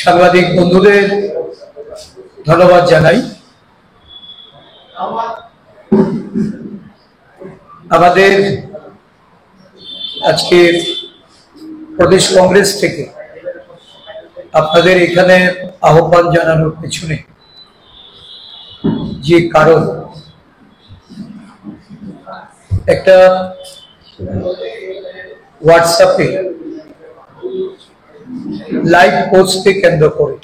সাংবাদিক বন্ধুদের ধন্যবাদ জানাই। আমাদের আজকে প্রদেশ কংগ্রেস থেকে আপনাদের এখানে আহ্বান জানানোর পেছনে যে কারণ, একটা হোয়াটসঅ্যাপে লাইভ পোস্টকে কেন্দ্র করে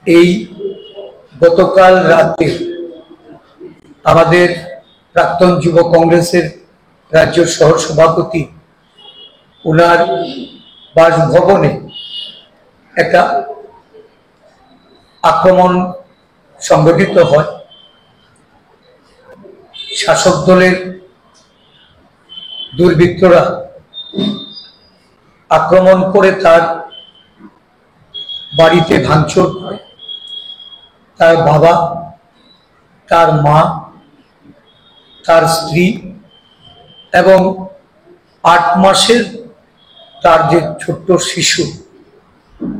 এই গতকাল রাতে আমাদের প্রাক্তন যুব কংগ্রেসের রাজ্য সহ সভাপতি ওনার বাসভবনে একটা আক্রমণ সংগঠিত হয়। শাসক দলের দুর্বৃত্তরা আক্রমণ করে তার বাড়িতে ভাঙচুর করে। তার বাবা, তার মা, তার স্ত্রী এবং 8 মাসের তার যে ছোট্ট শিশু,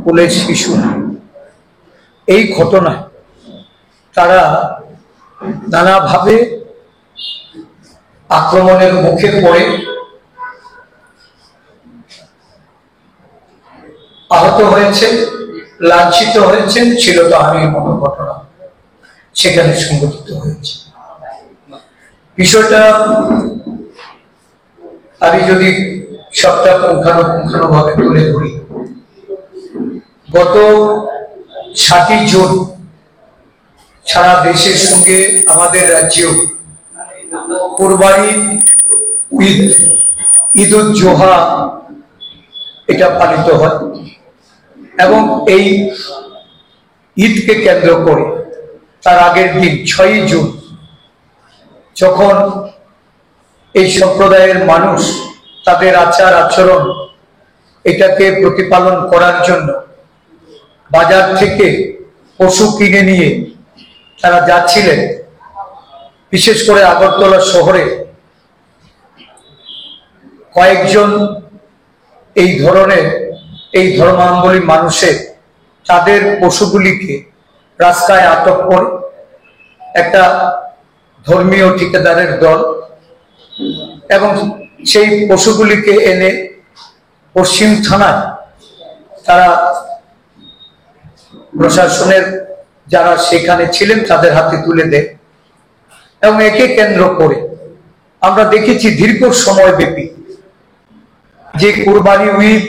কোলের শিশু, এই ঘটনায় তারা নানাভাবে আক্রমণের মুখে পড়ে আহত হয়েছে, লাঞ্ছিত হয়েছেন। শিলতাহানির মতো ঘটনা সেখানে সংঘটিত হয়েছে। বিষয়টা আমি যদি সবটা পুঙ্খানুপুঙ্খানুভাবে তুলে ধরি, গত 7ই জুন সারা দেশের সঙ্গে আমাদের রাজ্যেও কুরবানি ঈদ উল জোহা এটা পালিত হয় এবং এই ঈদকে কেন্দ্র করে তার আগের দিন 6ই জুন যখন এই সম্প্রদায়ের মানুষ তাদের আচার আচরণ এটাকে প্রতিপালন করার জন্য বাজার থেকে পশু কিনে নিয়ে তারা যাচ্ছিলেন, বিশেষ করে আগরতলা শহরে কয়েকজন এই ধরনের এই ধর্মাবলম্বী মানুষের তাদের পশুগুলিকে রাস্তায় আটক করে একটা ধর্মীয় ঠিকাদারের দল, এবং সেই পশুগুলিকে এনে পশ্চিম থানায় তারা প্রশাসনের যারা সেখানে ছিলেন তাদের হাতে তুলে দেয়। এবং একে কেন্দ্র করে আমরা দেখেছি দীর্ঘ সময় ব্যাপী যে কুরবানি ঈদ,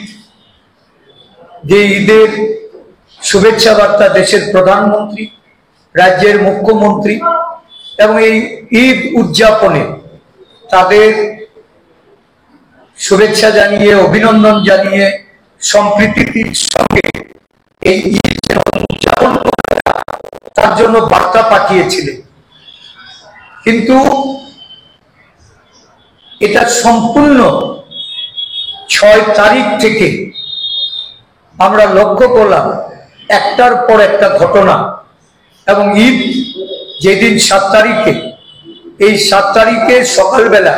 যে ঈদের শুভেচ্ছা বার্তা দেশের প্রধানমন্ত্রী, রাজ্যের মুখ্যমন্ত্রী এবং এই ঈদ উদযাপনে তাদের শুভেচ্ছা জানিয়ে, অভিনন্দন জানিয়ে, সম্প্রীতির সঙ্গে এই ঈদ উদযাপন তার জন্য বার্তা পাঠিয়েছিলেন। কিন্তু এটা সম্পূর্ণ 6 তারিখ থেকে আমরা লক্ষ্য করলাম একটার পর একটা ঘটনা। এবং ঈদ যেদিন 7 তারিখে, এই 7 তারিখে সকালবেলা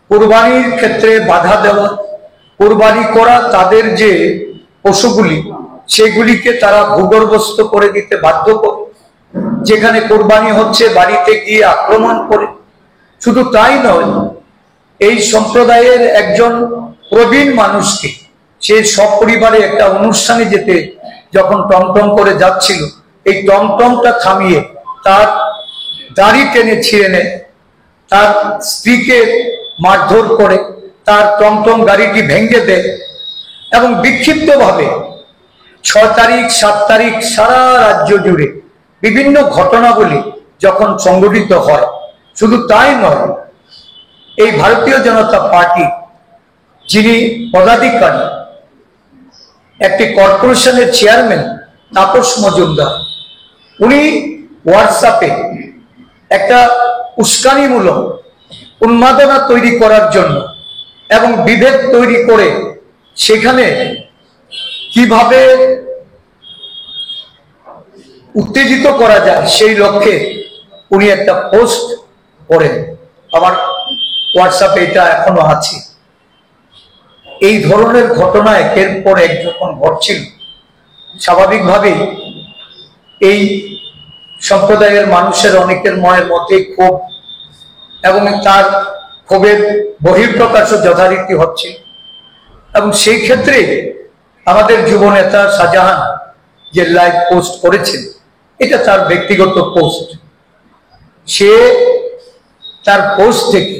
কুরবানির ক্ষেত্রে বাধা দেওয়া, কুরবানি করা তাদের যে পশুগুলি সেগুলিকে তারা ভূগর্ভস্থ করে দিতে বাধ্য করে, যেখানে কুরবানি হচ্ছে বাড়িতে গিয়ে আক্রমণ করে। শুধু তাই নয়, এই সম্প্রদায়ের একজন প্রবীণ মানুষকে সে সপরিবারে একটা অনুষ্ঠানে যেতে যখন টমটম করে যাচ্ছিল, এই টমটমটা থামিয়ে তার দাড়ি টেনে ছিঁড়ে নেয়, তার স্ত্রীকে মারধর করে, তার টমটম গাড়িটি ভেঙে দেয় এবং বিক্ষিপ্তভাবে 6 তারিখ 7 তারিখ সারা রাজ্য জুড়ে বিভিন্ন ঘটনাগুলি যখন সংঘটিত হয়। শুধু তাই নয়, এই ভারতীয় জনতা পার্টি যিনি পদাধিকারী, একটি কর্পোরেশনের চেয়ারম্যান তাপস মজুমদার, উনি হোয়াটসঅ্যাপে একটা উস্কানিমূলক উন্মাদনা তৈরি করার জন্য এবং বিভেদ তৈরি করে সেখানে কিভাবে উত্তেজিত করা যায় সেই লক্ষ্যে উনি একটা পোস্ট করেন। আমার হোয়াটসঅ্যাপে এটা এখনো আছে। এই ধরনের ঘটনা একের পর এক যখন ঘটছিল, স্বাভাবিকভাবেই এই সম্প্রদায়ের মানুষের অনেকের মনের মধ্যে ক্ষোভ এবং তার ক্ষোভের বহিঃপ্রকাশও যথারীতি হচ্ছে। এবং সেই ক্ষেত্রে আমাদের যুব নেতা শাহজাহান যে লাইভ পোস্ট করেছেন, এটা তার ব্যক্তিগত পোস্ট। সে তার পোস্ট থেকে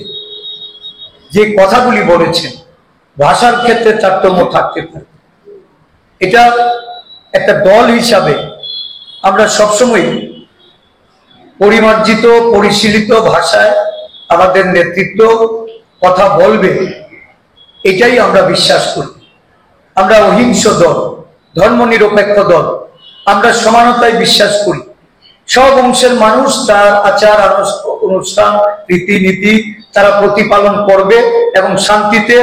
যে কথাগুলি বলেছেন, ভাষার ক্ষেত্রে তারতম্য থাকতে পারে। এটা একটা দল হিসাবে আমরা সবসময় পরিমার্জিত পরিশীলিত ভাষায় আমাদের নেতৃত্ব কথা বলবে, এটাই আমরা বিশ্বাস করি। আমরা অহিংস দল, ধর্মনিরপেক্ষ দল, আমরা সমানতায় বিশ্বাস করি। সব অংশের মানুষ তার আচার অনুষ্ঠান রীতিনীতি তারা প্রতিপালন করবে এবং শান্তিতে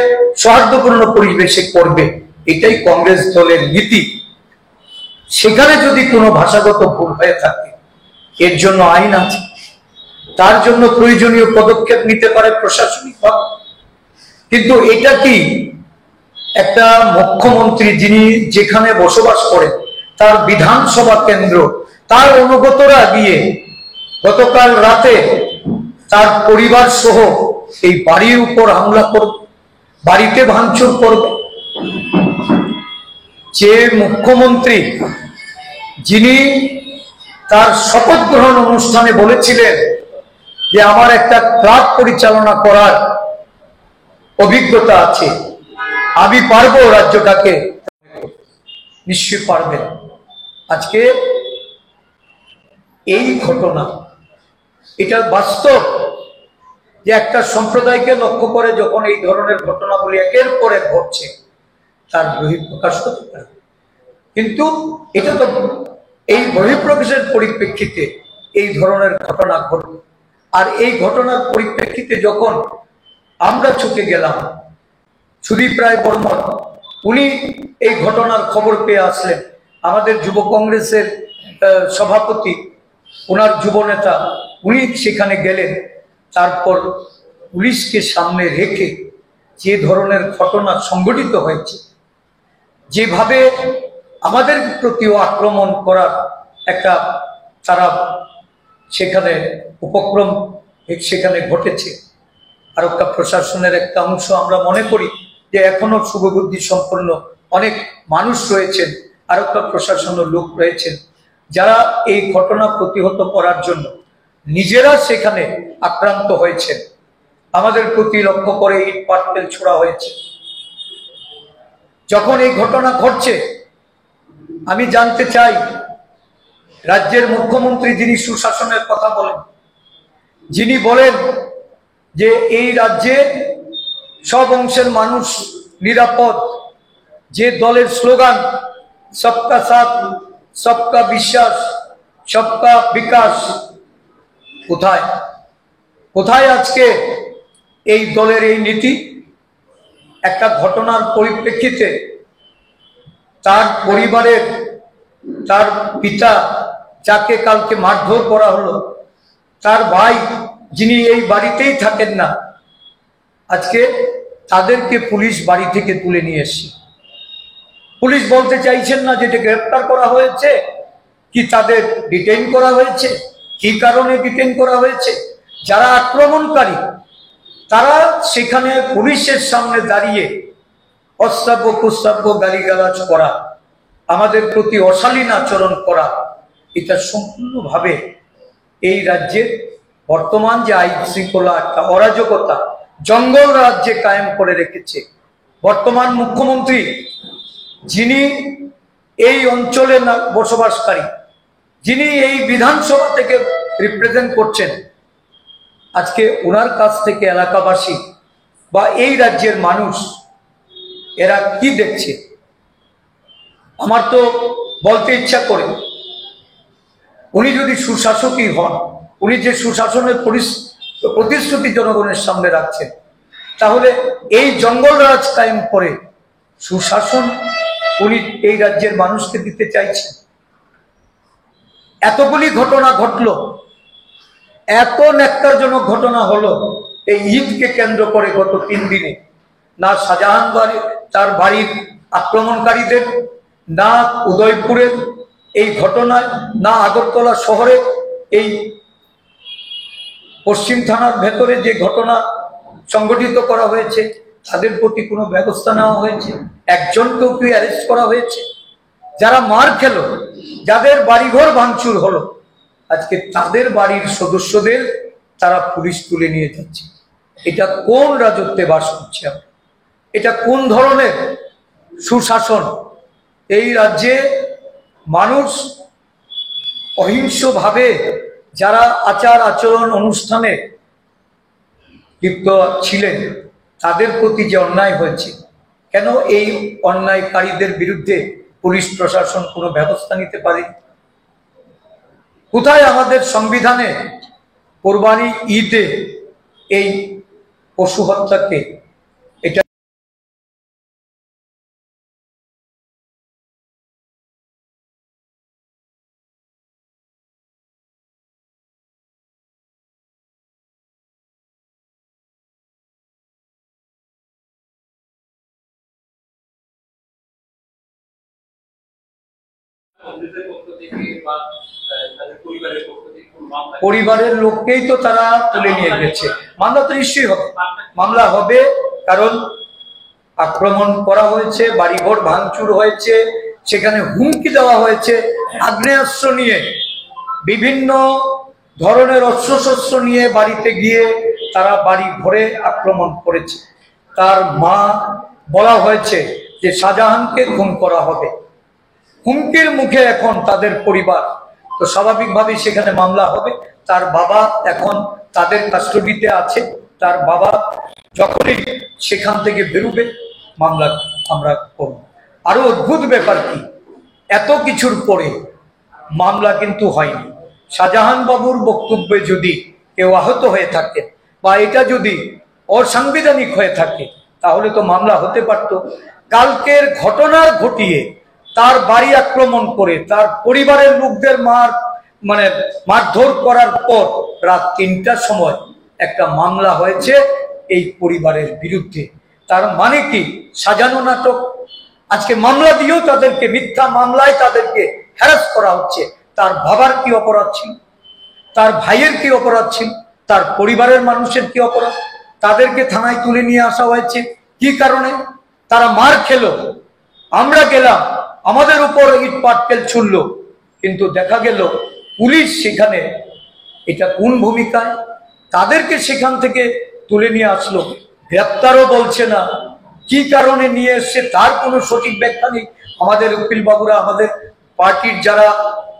সৌহার্দ্যপূর্ণ পরিবেশে করবে, এটাই কংগ্রেস দলের নীতি। সেখানে যদি কোনো ভাষাগত ভুল হয়ে থাকে, এর জন্য আইন আছে, তার জন্য প্রয়োজনীয় পদক্ষেপ নিতে পারে প্রশাসনিক ভাবে। কিন্তু এটা কি একটা মুখ্যমন্ত্রী যিনি যেখানে বসবাস করেন তার বিধানসভা কেন্দ্র, তার অনুগতরা গিয়ে গতকাল রাতে তার পরিবার সহ এই বাড়ির উপর হামলা করবে, বাড়িতে ভাঙচুর করবে? যে মুখ্যমন্ত্রী যিনি তার শপথ গ্রহণ অনুষ্ঠানে বলেছিলেন যে আমার একটা ক্লাব পরিচালনা করার অভিজ্ঞতা আছে, আমি পারবো রাজ্যটাকে, নিশ্চয়ই পারবেন। আজকে এই ঘটনা, এটা বাস্তব যে একটা সম্প্রদায়কে লক্ষ্য করে যখন এই ধরনের ঘটনাগুলি একের পর এক ঘটছে, তার বহিঃপ্রকাশ হতে পারে। কিন্তু এটা তো এই বহিঃপ্রকাশের পরিপ্রেক্ষিতে এই ধরনের ঘটনা ঘটবে। আর এই ঘটনার পরিপ্রেক্ষিতে যখন আমরা ছুটে গেলাম, সুদীপ রায় বর্মন উনি এই ঘটনার খবর পেয়ে আসলেন, আমাদের যুব কংগ্রেসের সভাপতি, ওনার যুব নেতা, উনি সেখানে গেলেন। তারপর পুলিশকে সামনে রেখে যে ধরনের ঘটনা সংঘটিত হয়েছে, যেভাবে আমাদের প্রতিও আক্রমণ করার একটা তারা সেখানে উপক্রম সেখানে ঘটেছে। আর একটা প্রশাসনের একটা অংশ আমরা মনে করি যে এখনো শুভবুদ্ধি সম্পন্ন অনেক মানুষ রয়েছেন, আর একটা প্রশাসনের লোক রয়েছেন যারা এই ঘটনা প্রতিহত করার জন্য নিজেরা সেখানে আক্রান্ত হয়েছেন। আমাদের প্রতি লক্ষ্য করে ইট পাটকেল ছোড়া হয়েছে। যখন এই ঘটনা ঘটছে, আমি জানতে চাই রাজ্যের মুখ্যমন্ত্রী যিনি সুশাসনের কথা বলেন, যিনি বলেন যে এই রাজ্যে সব অংশের মানুষ নিরাপদ, যে দলের স্লোগান সবকা সাথ সবকা বিশ্বাস সবকা বিকাশ, কোথায় কোথায় আজকে এই দলের এই নীতি? একটা ঘটনার পরিপ্রেক্ষিতে তার পরিবারের তার পিতা যাকে কালকে মারধর করা হলো, তার ভাই যিনি এই বাড়িতেই থাকেন না, আজকে তাদেরকে পুলিশ বাড়ি থেকে তুলে নিয়ে এসছে। পুলিশ বলতে চাইছেন না যেটা গ্রেফতার করা হয়েছে কি তাদের ডিটেইন করা হয়েছে, কি কারণে ডিটেইন করা হয়েছে। যারা আক্রমণকারী তারা সেখানে পুলিশের সামনে দাঁড়িয়ে অশ্রাব্য কুশ্রাব্য গালিগালাজ করা, আমাদের প্রতি অশালীন আচরণ করা, এটা সম্পূর্ণভাবে এই রাজ্যের বর্তমান যে আইন শৃঙ্খলা একটা অরাজকতা জঙ্গল রাজ্যে কায়েম করে রেখেছে। বর্তমান মুখ্যমন্ত্রী যিনি এই অঞ্চলে বসবাসকারী, যিনি এই বিধানসভা থেকে রিপ্রেজেন্ট করছেন, আজকে ওনার কাছ থেকে এলাকাবাসী বা এই রাজ্যের মানুষ এরা কি দেখছে? আমার তো বলতে ইচ্ছা করে, উনি যদি সুশাসকই হন, উনি যে সুশাসনের প্রতিশ্রুতি জনগণের সামনে রাখছেন, তাহলে এই জঙ্গল রাজ কায়েম করে সুশাসন উনি এই রাজ্যের মানুষকে দিতে চাইছেন। এতগুলি ঘটনা ঘটলো, এত ন্যাক্কারজনক ঘটনা হলো এই ঈদকে কেন্দ্র করে গত 3 দিনে। না শাহজাহান বাড়ি তার বাড়ির আক্রমণকারীদের, না উদয়পুরের এই ঘটনায়, না আগরতলা শহরে এই পশ্চিম থানার ভেতরে যে ঘটনা সংগঠিত করা হয়েছে তাদের প্রতি কোনো ব্যবস্থা নেওয়া হয়েছে? একজনকেও কি অ্যারেস্ট করা হয়েছে? যারা মার খেলো, যাদের বাড়িঘর ভাঙচুর হলো, আজকে তাদের বাড়ির সদস্যদের তারা পুলিশ তুলে নিয়ে যাচ্ছে। এটা কোন রাজত্বে বাস করছে আমরা? এটা কোন ধরনের সুশাসন? এই রাজ্যে মানুষ অহিংসভাবে যারা আচার আচরণ অনুষ্ঠানে লিপ্ত ছিলেন তাদের প্রতি যে অন্যায় হয়েছে, কেন এই অন্যায়কারীদের বিরুদ্ধে পুলিশ প্রশাসন কোনো ব্যবস্থা নিতে পারে? কোথায় আমাদের সংবিধানে কোরবানি ঈদে এই পশু হত্যাকে এটা পরিবারের লোককেই তো তারা তুলে নিয়ে গেছে। মামলা তো নিশ্চয়ই হবে, মামলা হবে, কারণ আক্রমণ করা হয়েছে, বাড়িঘর ভাঙচুর হয়েছে, সেখানে হুমকি দেওয়া হয়েছে আগ্নেয়াস্ত্র নিয়ে, বিভিন্ন ধরনের অস্ত্রশস্ত্র নিয়ে বাড়িতে গিয়ে তারা বাড়ি ঘরে আক্রমণ করেছে। তার মা বলা হয়েছে যে শাহজাহানকে খুন করা হবে, হুমকির মুখে এখন তাদের পরিবার, তো স্বাভাবিকভাবেই সেখানে মামলা হবে। তার বাবা এখন তাদের কাস্টডিতে আছে, তার বাবা যখনই সেখান থেকে বেরোবে মামলা আমরা করব। আরো অদ্ভুত ব্যাপার কি, এত কিছুর পরে মামলা কিন্তু হয়নি। শাহজাহান বাবুর বক্তব্যে যদি কেউ আহত হয়ে থাকে বা এটা যদি অসাংবিধানিক হয়ে থাকে তাহলে তো মামলা হতে পারত। কালকের ঘটনার ঘটিয়ে তার বাড়ি আক্রমণ করে তার পরিবারের লোকদের মারধর করার পর রাত ৩টার সময় একটা মামলা হয়েছে এই পরিবারের বিরুদ্ধে। তার মানে কি সাজানো নাটক? আজকে মামলা দিয়েও তাদেরকে, মিথ্যা মামলায় তাদেরকে হ্যারাস করা হচ্ছে। তার বাবার কি অপরাধ ছিল? তার ভাইয়ের কি অপরাধ ছিল? তার পরিবারের মানুষের কি অপরাধ? তাদেরকে থানায় তুলে নিয়ে আসা হয়েছে কি কারণে? তারা মার খেলো, আমরা গেলাম, আমাদের উপর ইট পাটকেল ছুড়লো, কিন্তু দেখা গেল পুলিশ সেখানে এটা কোন ভূমিকায়? তাদেরকে সেখান থেকে তুলে নিয়ে আসলো, গ্রেপ্তারও বলছে না, কি কারণে নিয়ে এসছে তার কোনো সঠিক ব্যাখ্যা নেই। আমাদের উকিল বাবুরা, আমাদের পার্টির যারা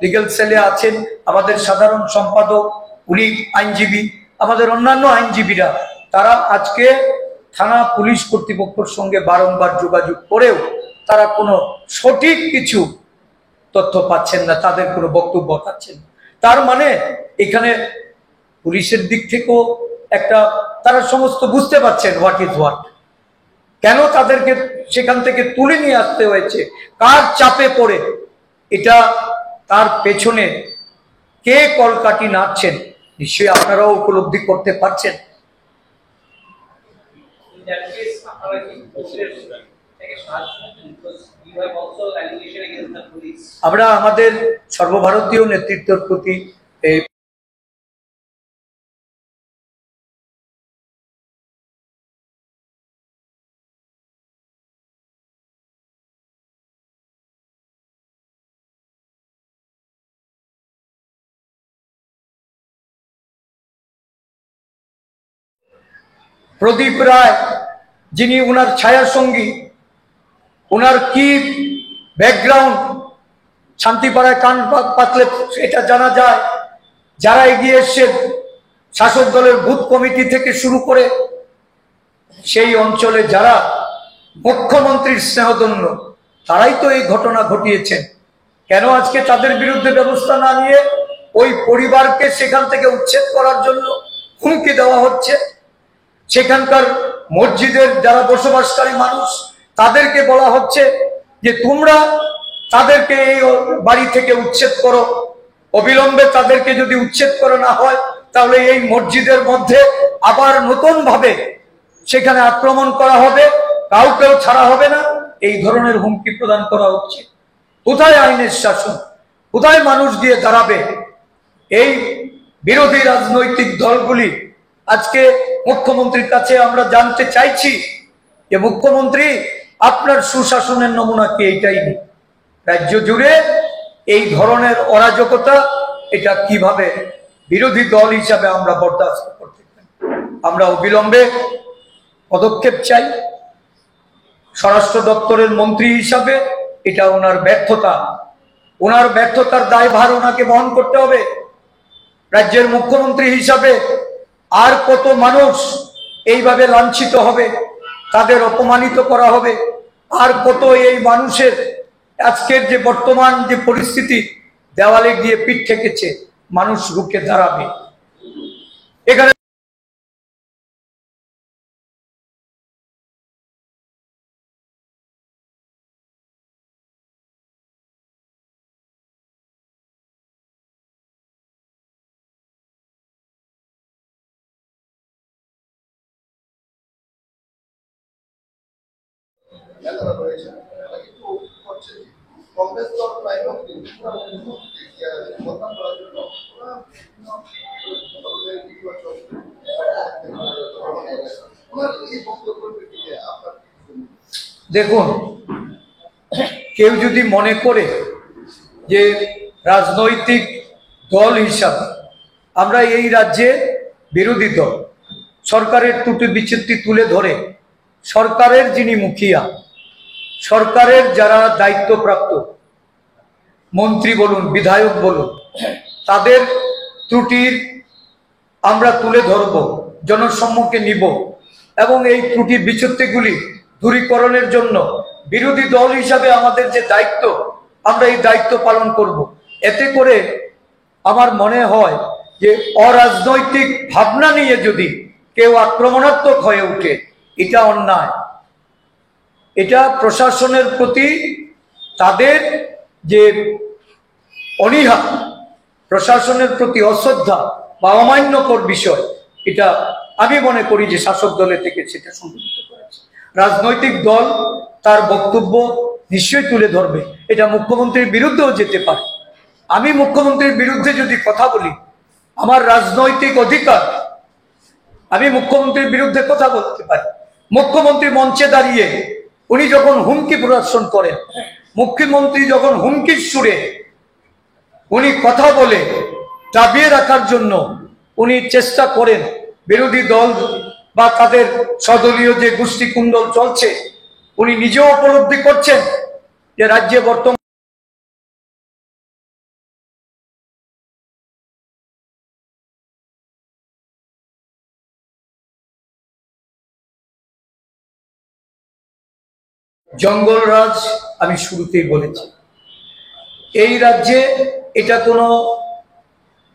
লিগ্যাল সেলে আছেন, আমাদের সাধারণ সম্পাদক, উনি আইনজীবী, আমাদের অন্যান্য আইনজীবীরা, তারা আজকে থানা পুলিশ কর্তৃপক্ষের সঙ্গে বারংবার যোগাযোগ করেও তারা কোনো সঠিক কিছু তথ্য পাচ্ছেন না, তাদের কোনো বক্তব্য পাচ্ছেন না। তার মানে এখানে পুলিশের দিক থেকেও একটা, তারা সমস্ত বুঝতে পারছেন হোয়াট ইজ হোয়াট, কেন তাদেরকে সেখান থেকে তুলে নিয়ে আসতে হয়েছে, কার চাপে পড়ে, এটা তার পেছনে কে কলকাঠি নাড়ছেন নিশ্চয়ই আপনারাও উপলব্ধি করতে পারছেন। আমরা আমাদের সর্বভারতীয় নেতৃত্বের প্রতি প্রদীপ রায়, যিনি ওনার ছায়া সঙ্গী, ওনার কি ব্যাকগ্রাউন্ড, শান্তিপাড়ায় কান পাতলে এটা জানা যায়। যারা এগিয়ে এসছেন শাসক দলের বুথ কমিটি থেকে শুরু করে সেই অঞ্চলে যারা মুখ্যমন্ত্রীর স্নেহধন্য, তারাই তো এই ঘটনা ঘটিয়েছেন। কেন আজকে তাদের বিরুদ্ধে ব্যবস্থা না নিয়ে ওই পরিবারকে সেখান থেকে উচ্ছেদ করার জন্য হুমকি দেওয়া হচ্ছে? সেখানকার মসজিদের যারা বসবাসকারী মানুষ, তাদেরকে বলা হচ্ছে যে তোমরা তাদেরকে এই বাড়ি থেকে উচ্ছেদ করো, অবিলম্বে তাদেরকে যদি উচ্ছেদ করা না হয় তাহলে এই মসজিদের মধ্যে আবার নতুন ভাবে সেখানে আক্রমণ করা হবে, কাউকেও ছাড়া হবে না, এই ধরনের হুমকি প্রদান করা হচ্ছে। কোথায় আইনের শাসন? কোথায় মানুষ দিয়ে দাঁড়াবে? এই বিরোধী রাজনৈতিক দলগুলি আজকে মুখ্যমন্ত্রীর কাছে আমরা জানতে চাইছি যে মুখ্যমন্ত্রী, আপনার সুশাসনের নমুনা কি এইটাই নেই? রাজ্য জুড়ে এই ধরনের অরাজকতা, এটা কিভাবে বিরোধী দল হিসাবে আমরা বরদাস্ত করতে পারি? আমরা অবিলম্বে পদক্ষেপ চাই। স্বরাষ্ট্র দপ্তরের মন্ত্রী হিসাবে এটা ওনার ব্যর্থতা, ওনার ব্যর্থতার দায়ভার ওনাকে বহন করতে হবে। রাজ্যের মুখ্যমন্ত্রী হিসাবে আর কত মানুষ এইভাবে লাঞ্ছিত হবে, তাদের অপমানিত করা হবে, আর কত এই মানুষের আজকের যে বর্তমান যে পরিস্থিতি, দেওয়ালে গিয়ে পিঠ ঠেকেছে, মানুষ রুখে দাঁড়াবে। এখানে দেখুন, কেউ যদি মনে করে যে রাজনৈতিক দল হিসাবে আমরা এই রাজ্যে বিরোধী দল, সরকারের ত্রুটি বিচ্যুতি তুলে ধরে সরকারের যিনি মুখিয়া, সরকারের যারা দায়িত্বপ্রাপ্ত মন্ত্রী বলুন, বিধায়ক বলুন, তাদের ত্রুটির আমরা তুলে ধরব, জনসম্মুখে নিব এবং এই ত্রুটি বিচ্যুতিগুলি দূরীকরণের জন্য বিরোধী দল হিসাবে আমাদের যে দায়িত্ব, আমরা এই দায়িত্ব পালন করব। এতে করে আমার মনে হয় যে অরাজনৈতিক ভাবনা নিয়ে যদি কেউ আক্রমণাত্মক হয়ে ওঠে, এটা অন্যায়। এটা প্রশাসনের প্রতি তাদের যে অনীহা, প্রশাসনের প্রতি অশ্রদ্ধা বা অমান্যকর বিষয়, এটা আমি মনে করি যে শাসক দলের থেকে সেটা সংঘটিত করেছে। রাজনৈতিক দল তার বক্তব্য নিশ্চয়ই তুলে ধরবে, এটা মুখ্যমন্ত্রীর বিরুদ্ধেও যেতে পারে। আমি মুখ্যমন্ত্রীর বিরুদ্ধে যদি কথা বলি, আমার রাজনৈতিক অধিকার, আমি মুখ্যমন্ত্রীর বিরুদ্ধে কথা বলতে পারি। মুখ্যমন্ত্রী মঞ্চে দাঁড়িয়ে উনি যখন হুমকি প্রদর্শন করেন, মুখ্যমন্ত্রী যখন হুমকির সুরে উনি কথা বলে দাবিয়ে রাখার জন্য উনি চেষ্টা করেন, বিরোধী দল বা তাদের সদলীয় যে গোষ্ঠী কুণ্ডল চলছে, উনি নিজেও উপলব্ধি করছেন যে রাজ্যে বর্তমান জঙ্গলরাজ। আমি শুরুতেই বলেছি, এই রাজ্যে এটা কোনো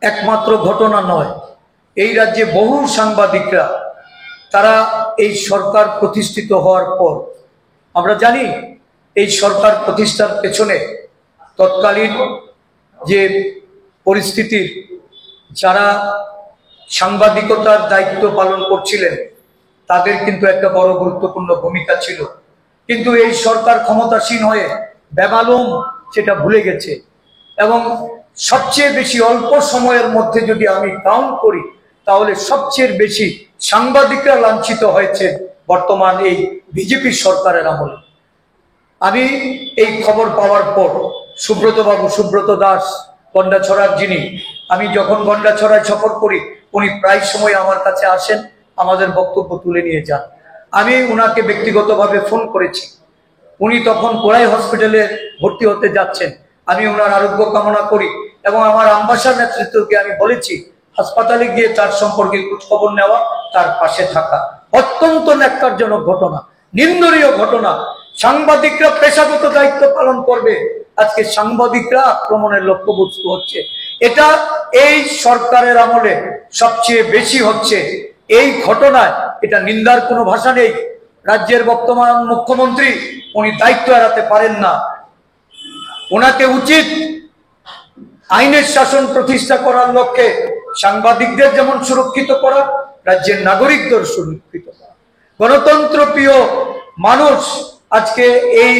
একমাত্র ঘটনা নয়। এই রাজ্যে বহু সাংবাদিকরা, তারা এই সরকার প্রতিষ্ঠিত হওয়ার পর, আমরা জানি এই সরকার প্রতিষ্ঠার পেছনে তৎকালীন যে পরিস্থিতির যারা সাংবাদিকতার দায়িত্ব পালন করছিলেন, তাদের কিন্তু একটা বড় গুরুত্বপূর্ণ ভূমিকা ছিল। কিন্তু এই সরকার ক্ষমতাসীন হয়ে বেমালুম সেটা ভুলে গেছে এবং সবচেয়ে বেশি অল্প সময়ের মধ্যে যদি আমি কাউন্ট করি, তাহলে সবচেয়ে বেশি সাংবাদিকরা লাঞ্ছিত হয়েছে বর্তমান এই বিজেপি সরকারের আমলে। আমি এই খবর পাওয়ার পর সুব্রত বাবু, সুব্রত দাস গন্ডাছড়ার যিনি, আমি যখন গন্ডাছড়ায় সফর করি, উনি প্রায় সময় আমার কাছে আসেন, আমাদের বক্তব্য তুলে নিয়ে যান। আমি উনাকে ব্যক্তিগতভাবে ফোন করেছি, উনি তখন কোরাই হসপিটালে ভর্তি হতে যাচ্ছেন। আমি ওনার আরোগ্য কামনা করি এবং আমার আমবাসার নেতৃত্বকে আমি বলেছি হাসপাতালে গিয়ে তার সম্পর্কে খবর নেওয়া, তার পাশে থাকা। অত্যন্ত ন্যাক্কারজনক ঘটনা, নিন্দনীয় ঘটনা। সাংবাদিকরা পেশাগত দায়িত্ব পালন করবে, আজকে সাংবাদিকরা আক্রমণের লক্ষ্যবস্তু হচ্ছে। এটা এই সরকারের আমলে সবচেয়ে বেশি হচ্ছে। এই ঘটনায় এটা নিন্দার কোনো ভাষা নেই। রাজ্যের বর্তমান মুখ্যমন্ত্রী উনি দায়িত্ব এড়াতে পারেন না। ওনাকে উচিত আইনের শাসন প্রতিষ্ঠা করার লক্ষ্যে সাংবাদিকদের যেমন সুরক্ষিত করা, রাজ্যের নাগরিকদের সুরক্ষিত করা। গণতন্ত্র প্রিয় মানুষ আজকে এই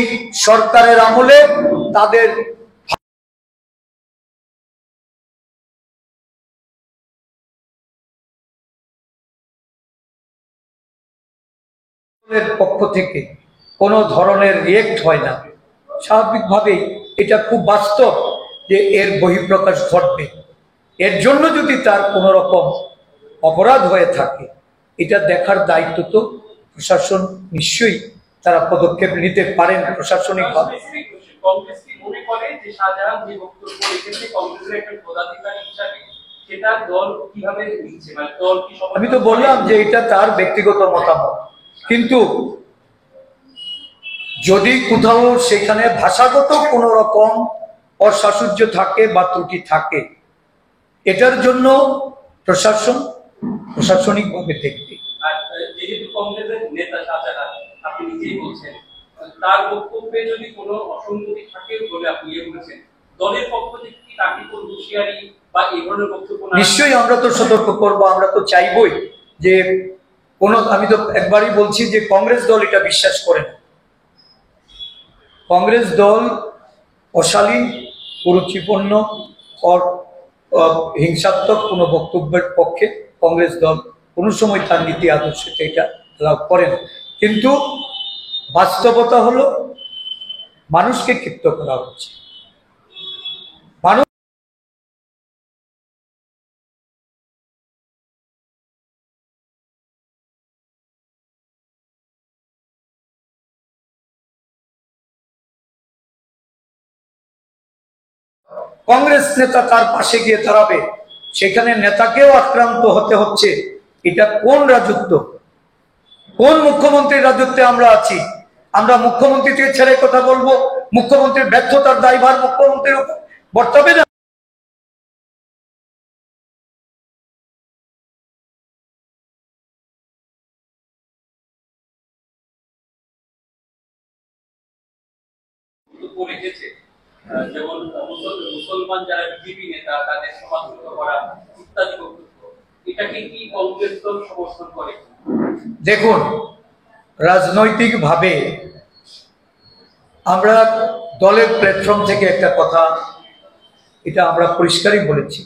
সরকারের আমলে তাদের পক্ষ থেকে কোনো ধরনের রিয়েক্ট হয় না। স্বাভাবিকভাবেই এটা খুব বাস্তব যে এর বহিঃপ্রকাশ ঘটবে। এর জন্য যদি তার কোনো রকম অপরাধ হয়ে থাকে, এটা দেখার দায়িত্ব তো প্রশাসন নিশ্চয়ই তারা পদক্ষেপ নিতে পারেন প্রশাসনিকভাবে। আমি তো বললাম যে এটা তার ব্যক্তিগত মতামত, কিন্তু যদি কোথাও সেখানে ভাষাগত কোন রকম অসাসুজ্য থাকে বা ত্রুটি থাকে, এটার জন্য প্রশাসন প্রশাসনিকভাবে দেখবে। যেহেতু কংগ্রেসের নেতা শাহজাহান, আপনি নিজেই বলছেন তার বক্তব্যে যদি কোনো অসঙ্গতি থাকে বলে আপনি বলেছেন, দলের পক্ষ থেকে কি তাকে কোনো হুঁশিয়ারি বা এই ধরনের বক্তব্য? নিশ্চয়ই আমরা তো সতর্ক করবো, আমরা তো চাইবই যে আমি তো একবারই বলছি যে কংগ্রেস দল এটা বিশ্বাস করে না। কংগ্রেস দল অশালীন, কুরুচিপূর্ণ, হিংসাত্মক কোনো বক্তব্যের পক্ষে কংগ্রেস দল কোনো সময় তার নীতি আদর্শকে এটা লাভ করে না। কিন্তু বাস্তবতা হলো মানুষকে ক্ষিপ্ত করা হচ্ছে। মানুষ কংগ্রেস নেতা তার পাশে গিয়ে দাঁড়াবে, সেখানে নেতাকেও আক্রান্ত হতে হচ্ছে। এটা কোন রাজত্ব? কোন মুখ্যমন্ত্রীর রাজত্বে আমরা আছি? আমরা মুখ্যমন্ত্রীকে ছেড়ে কথা বলবো? মুখ্যমন্ত্রীর ব্যর্থতার দায়ভার মুখ্যমন্ত্রীর উপর বর্তাবে না? যেমন মুসলমান যারা বিজেপি নেতা তাদের সমালোচনা করা ইত্যাদি বক্তব্য, এটাকে কি কংগ্রেস দল সমর্থন করে? দেখুন, রাজনৈতিকভাবে আমরা দলের প্ল্যাটফর্ম থেকে একটা কথা এটা আমরা পরিষ্কারই বলেছি,